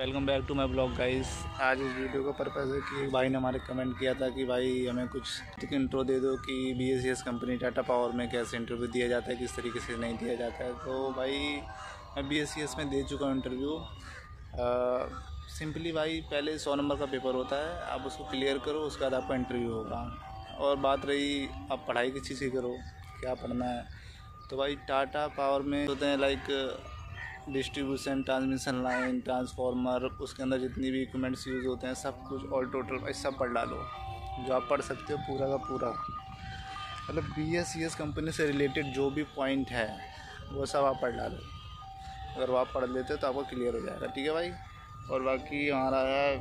Welcome back to my blog guys. आज इस video का पर्पज़ है कि एक भाई ने हमारे कमेंट किया था कि भाई हमें कुछ इंट्रो दे दो कि BACS कंपनी टाटा पावर में कैसे इंटरव्यू दिया जाता है, किस तरीके से नहीं दिया जाता है। तो भाई मैं BACS में दे चुका हूँ इंटरव्यू। सिंपली भाई पहले 100 नंबर का पेपर होता है, आप उसको क्लियर करो, उसके बाद आपका इंटरव्यू होगा। और बात रही आप पढ़ाई किस चीज़ की करो, क्या पढ़ना है, तो भाई टाटा पावर में होते हैं like distribution, transmission line, transformer, उसके अंदर जितनी भी इक्विपमेंट्स यूज़ होते हैं सब कुछ ऑल टोटल भाई सब पढ़ डालो, जो आप पढ़ सकते हो पूरा का पूरा। मतलब BACS कंपनी से रिलेटेड जो भी पॉइंट है वो सब आप पढ़ डालो। अगर वो आप पढ़ लेते हो तो आपको क्लियर हो जाएगा, ठीक है भाई। और बाकी हमारा है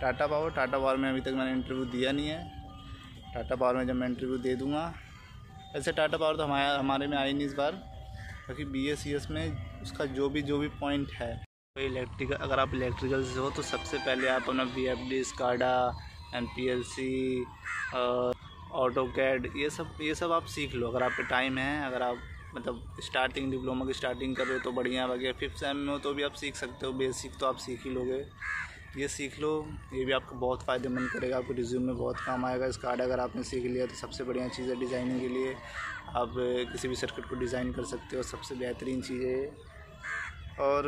टाटा पावर में अभी तक मैंने इंटरव्यू दिया नहीं है। टाटा पावर में जब मैं इंटरव्यू दे दूँगा, ऐसे टाटा पावर तो हमारे में आई नहीं इस बार, बाकी BACS में उसका जो भी पॉइंट है। तो इलेक्ट्रिकल, अगर आप इलेक्ट्रिकल से हो तो सबसे पहले आप अपना VFD, SCADA, MPLC, ऑटोकैड ये सब आप सीख लो अगर आप पे टाइम है। अगर आप मतलब स्टार्टिंग डिप्लोमा की स्टार्टिंग कर रहे हो तो बढ़िया, बाकी 5th सेम में हो तो भी आप सीख सकते हो। बेसिक तो आप सीख ही लोगे, ये सीख लो, ये भी आपको बहुत फ़ायदेमंद करेगा, आपको रिज्यूम में बहुत काम आएगा। SCADA अगर आपने सीख लिया तो सबसे बढ़िया चीज़ है डिज़ाइनिंग के लिए। आप किसी भी सर्किट को डिज़ाइन कर सकते हो, सबसे बेहतरीन चीज़ है। और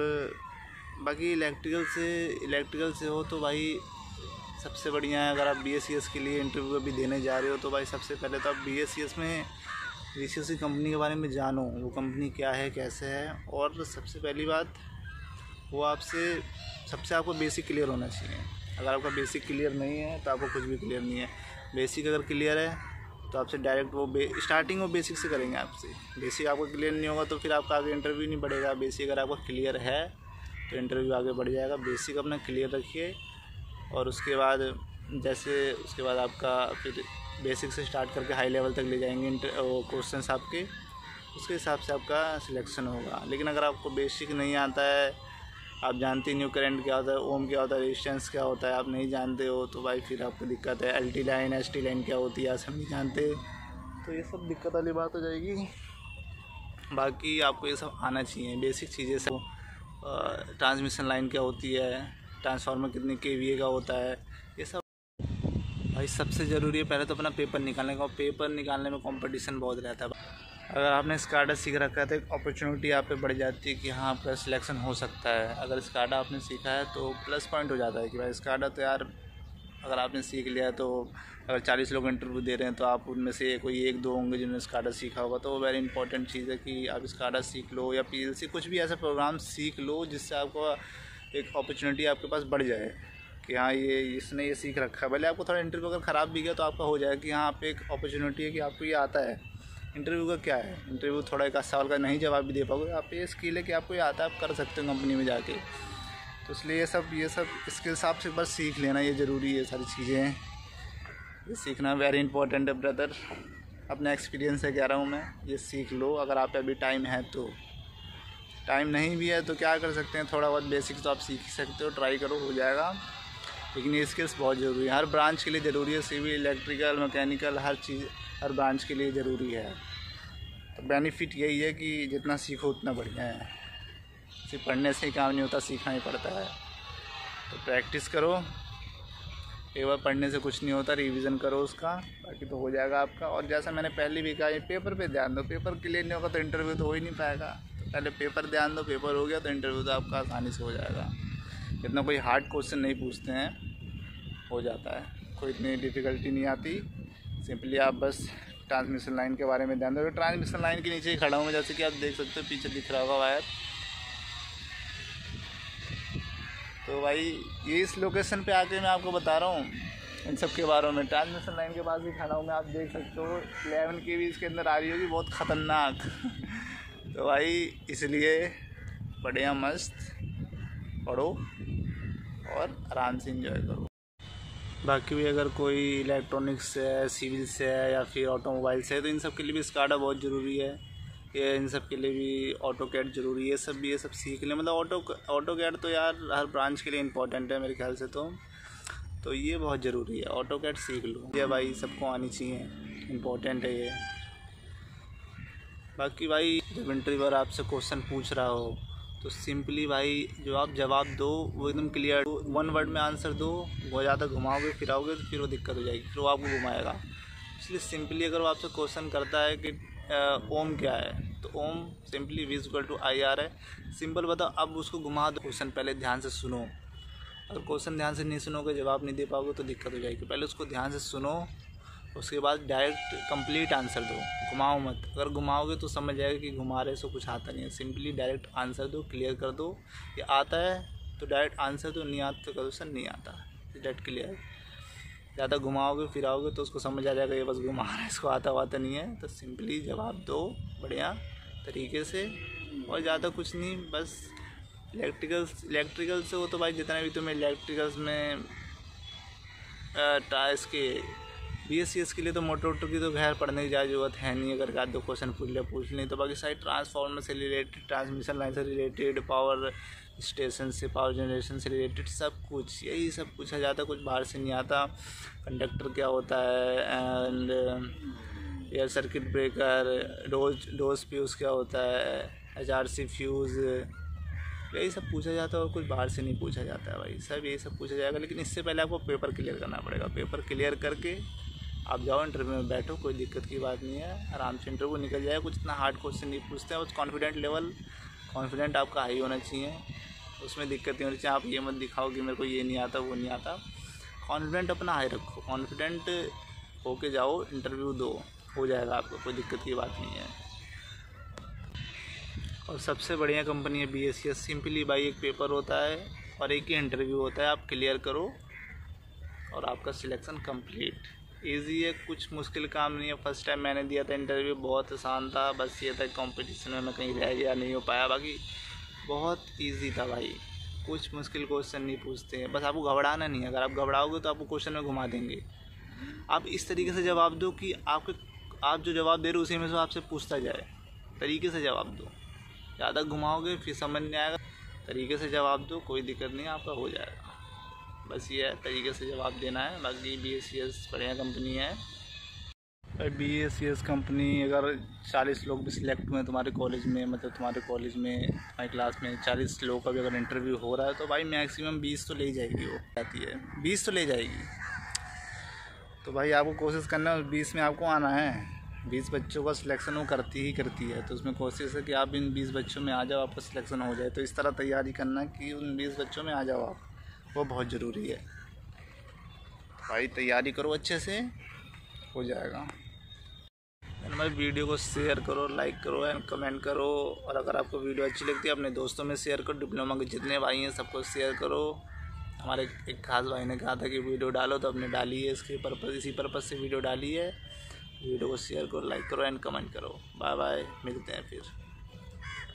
बाकी इलेक्ट्रिकल से हो तो भाई सबसे बढ़िया है। अगर आप BACS के लिए इंटरव्यू अभी देने जा रहे हो तो भाई सबसे पहले तो आप BACS की कंपनी के बारे में जानो, वो कंपनी क्या है, कैसे है। और सबसे पहली बात वो सबसे आपको बेसिक क्लियर होना चाहिए। अगर आपका बेसिक क्लियर नहीं है तो आपको कुछ भी क्लियर नहीं है। बेसिक अगर क्लियर है तो आपसे डायरेक्ट वो स्टार्टिंग वो बेसिक से करेंगे आपसे। बेसिक आपको क्लियर नहीं होगा तो फिर आपका आगे इंटरव्यू नहीं बढ़ेगा। बेसिक अगर आपका क्लियर है तो इंटरव्यू आगे बढ़ जाएगा। बेसिक अपना क्लियर रखिए और उसके बाद आपका फिर बेसिक से स्टार्ट करके हाई लेवल तक ले जाएंगे क्वेश्चंस आपके, उसके हिसाब से आपका सिलेक्शन होगा। लेकिन अगर आपको बेसिक नहीं आता है, आप जानते नहीं हो करंट क्या होता है, ओम क्या होता है, रेजिस्टेंस क्या होता है, आप नहीं जानते हो तो भाई फिर आपको दिक्कत है। LT लाइन ST लाइन क्या होती है, आप सब नहीं जानते तो ये सब दिक्कत वाली बात हो जाएगी। बाकी आपको ये सब आना चाहिए, बेसिक चीज़ें सब। ट्रांसमिशन लाइन क्या होती है, ट्रांसफार्मर कितने KVA का होता है, ये सब भाई सबसे ज़रूरी है। पहले तो अपना पेपर निकालने का, पेपर निकालने में कंपटीशन बहुत रहता है। अगर आपने SCADA सीख रखा है तो एक अपॉर्चुनिटी आप पे बढ़ जाती है कि हाँ आपका सिलेक्शन हो सकता है। अगर SCADA आपने सीखा है तो प्लस पॉइंट हो जाता है कि भाई SCADA तो यार अगर आपने सीख लिया है तो अगर 40 लोग इंटरव्यू दे रहे हैं तो आप उनमें से कोई 1-2 होंगे जिन्होंने SCADA सीखा होगा। तो वो वेरी इंपॉर्टेंट चीज़ है कि आप SCADA सीख लो या PLC कुछ भी ऐसा प्रोग्राम सीख लो जिससे आपको एक अपॉर्चुनिटी आपके पास बढ़ जाए कि हाँ इसने ये सीख रखा है। भले आपको थोड़ा इंटरव्यू अगर ख़राब भी गया तो आपका हो जाएगा कि हाँ आप एक अपॉर्चुनिटी है कि आपको ये आता है। इंटरव्यू का क्या है, इंटरव्यू थोड़ा एक सवाल का नहीं जवाब भी दे पाओगे, आप ये स्किल है कि आपको ये आता है, आप कर सकते हो कंपनी में जाके। तो इसलिए ये सब इसके हिसाब से बस सीख लेना, ये ज़रूरी है। सारी चीज़ें ये सीखना वेरी इंपॉर्टेंट है ब्रदर। अपना एक्सपीरियंस है कह रहा हूँ मैं, ये सीख लो अगर आप अभी टाइम है तो। टाइम नहीं भी है तो क्या कर सकते हैं, थोड़ा बहुत बेसिक्स तो आप सीख ही सकते हो, ट्राई करो, हो जाएगा। लेकिन ये स्किल्स बहुत ज़रूरी है, हर ब्रांच के लिए ज़रूरी है। सिविल, इलेक्ट्रिकल, मैकेनिकल, हर चीज़ हर ब्रांच के लिए ज़रूरी है। तो बेनिफिट यही है कि जितना सीखो उतना बढ़िया है। सिर्फ पढ़ने से ही काम नहीं होता, सीखना ही पड़ता है। तो प्रैक्टिस करो, पेपर पढ़ने से कुछ नहीं होता, रिवीजन करो उसका, बाकी तो हो जाएगा आपका। और जैसा मैंने पहले भी कहा, ये पेपर पे ध्यान दो। पेपर क्लियर नहीं होगा तो इंटरव्यू तो हो ही नहीं पाएगा। तो पहले पेपर ध्यान दो, पेपर हो गया तो इंटरव्यू तो आपका आसानी से हो जाएगा। इतना कोई हार्ड क्वेश्चन नहीं पूछते हैं, हो जाता है, कोई इतनी डिफ़िकल्टी नहीं आती। सिंपली आप बस ट्रांसमिशन लाइन के बारे में ध्यान दो। ट्रांसमिशन लाइन के नीचे ही खड़ा हूँ मैं, जैसे कि आप देख सकते हो पीछे दिख रहा होगा वायर। तो भाई ये इस लोकेशन पे आके मैं आपको बता रहा हूँ इन सब के बारे में। ट्रांसमिशन लाइन के पास ही खड़ा हूँ मैं, आप देख सकते हो 11 kV इसके अंदर आ रही होगी, बहुत ख़तरनाक। तो भाई इसलिए बढ़िया मस्त पढ़ो और आराम से एंजॉय करो। बाकी भी अगर कोई इलेक्ट्रॉनिक्स से है, सिविल से है या फिर ऑटोमोबाइल से है तो इन सब के लिए भी SCADA बहुत ज़रूरी है। ये इन सब के लिए भी ऑटोकैड ज़रूरी है। ये सब सीख लें। मतलब ऑटोकैड तो यार हर ब्रांच के लिए इंपॉर्टेंट है मेरे ख्याल से। तो ये बहुत ज़रूरी है, ऑटोकैड सीख लो। ये भाई सबको आनी चाहिए, इम्पोर्टेंट है ये। बाकी भाई जब इंटरव्यूअर आपसे क्वेश्चन पूछ रहा हो तो सिंपली भाई जो आप जवाब दो वो एकदम क्लियर, 1 वर्ड में आंसर दो। बहुत ज़्यादा घुमाओगे फिराओगे तो फिर वो दिक्कत हो जाएगी, फिर वो आपको घुमाएगा। इसलिए सिंपली अगर वो आपसे क्वेश्चन करता है कि ओम क्या है, तो ओम सिंपली V = IR है। सिंपल बताओ, अब उसको घुमा दो। क्वेश्चन पहले ध्यान से सुनो, अगर क्वेश्चन ध्यान से नहीं सुनोगे जवाब नहीं दे पाओगे तो दिक्कत हो जाएगी। पहले उसको ध्यान से सुनो, उसके बाद डायरेक्ट कंप्लीट आंसर दो, घुमाओ मत। अगर घुमाओगे तो समझ जाएगा कि घुमा रहे सो कुछ आता नहीं है। सिंपली डायरेक्ट आंसर दो, क्लियर कर दो। ये आता है तो डायरेक्ट आंसर दो, नहीं आता तो करो सर नहीं आता, डायरेक्ट क्लियर। ज़्यादा घुमाओगे फिराओगे तो उसको समझ आ जाएगा ये बस घुमा रहा है, इसको आता नहीं है। तो सिंपली जवाब दो बढ़िया तरीके से, और ज़्यादा कुछ नहीं। बस इलेक्ट्रिकल से हो तो भाई जितना भी तुम्हें इलेक्ट्रिकल्स में टायर्स के BSc के लिए तो मोटर की तो खैर पढ़ने की ज़्यादा जरूरत है नहीं। अगर का 2 क्वेश्चन पूछ लें तो बाकी सारी ट्रांसफार्मर से रिलेटेड, ट्रांसमिशन लाइन से रिलेटेड, पावर स्टेशन से, पावर जनरेशन से रिलेटेड सब कुछ, यही सब पूछा जाता है, कुछ बाहर से नहीं आता। कंडक्टर क्या होता है, and air circuit breaker, dose fuse क्या होता है, HRC फ्यूज़, यही सब पूछा जाता है और कुछ बाहर से नहीं पूछा जाता है भाई। सब यही सब पूछा जाएगा, लेकिन इससे पहले आपको पेपर क्लियर करना पड़ेगा। पेपर क्लियर करके आप जाओ इंटरव्यू में बैठो, कोई दिक्कत की बात नहीं है, आराम से इंटरव्यू निकल जाएगा। कुछ इतना हार्ड क्वेश्चन नहीं पूछते हैं, बस कॉन्फिडेंट आपका हाई होना चाहिए, उसमें दिक्कत नहीं होनी चाहिए। आप ये मत दिखाओ कि मेरे को ये नहीं आता वो नहीं आता, कॉन्फिडेंट अपना हाई रखो, कॉन्फिडेंट होके जाओ, इंटरव्यू दो, हो जाएगा आपको, कोई दिक्कत की बात नहीं है। और सबसे बढ़िया कंपनी है BSc। सिंपली भाई एक पेपर होता है और एक ही इंटरव्यू होता है, आप क्लियर करो और आपका सिलेक्शन कंप्लीट। इजी है, कुछ मुश्किल काम नहीं है। फर्स्ट टाइम मैंने दिया था इंटरव्यू, बहुत आसान था, बस ये था कंपटीशन में मैं कहीं रह गया, नहीं हो पाया, बाकी बहुत इजी था भाई। कुछ मुश्किल क्वेश्चन नहीं पूछते हैं, बस आपको घबराना नहीं है। अगर आप घबराओगे तो आपको क्वेश्चन में घुमा देंगे। आप इस तरीके से जवाब दो कि आप जो जवाब दे रहे हो उसी में से आपसे पूछता जाए, तरीके से जवाब दो। ज़्यादा घुमाओगे फिर समझ नहीं आएगा, तरीके से जवाब दो, कोई दिक्कत नहीं, आपका हो जाएगा। बस ये है, तरीके से जवाब देना है। बाकी BSc बढ़िया कंपनी है भाई। BSc कंपनी अगर 40 लोग भी सिलेक्ट हुए तुम्हारे कॉलेज में, मतलब तुम्हारे कॉलेज में, तुम्हारी क्लास में 40 लोगों का भी अगर इंटरव्यू हो रहा है तो भाई मैक्सिमम 20 तो ले ही जाएगी, वो आती है 20 तो ले जाएगी। तो भाई आपको कोशिश करना है 20 में आपको आना है। 20 बच्चों का सिलेक्शन वो करती है, तो उसमें कोशिश है कि आप इन 20 बच्चों में आ जाओ, आपका सिलेक्शन हो जाए। तो इस तरह तैयारी करना कि उन 20 बच्चों में आ जाओ आप, वो बहुत ज़रूरी है भाई। तैयारी करो अच्छे से, हो जाएगा। हमारी वीडियो को शेयर करो, लाइक करो एंड कमेंट करो। और अगर आपको वीडियो अच्छी लगती है अपने दोस्तों में शेयर करो। डिप्लोमा के जितने भाई हैं सबको शेयर करो। हमारे एक खास भाई ने कहा था कि वीडियो डालो, तो अपने डाली है, इसी पर्पज़ से वीडियो डाली है। वीडियो को शेयर करो, लाइक करो एंड कमेंट करो। बाय बाय, मिलते हैं फिर।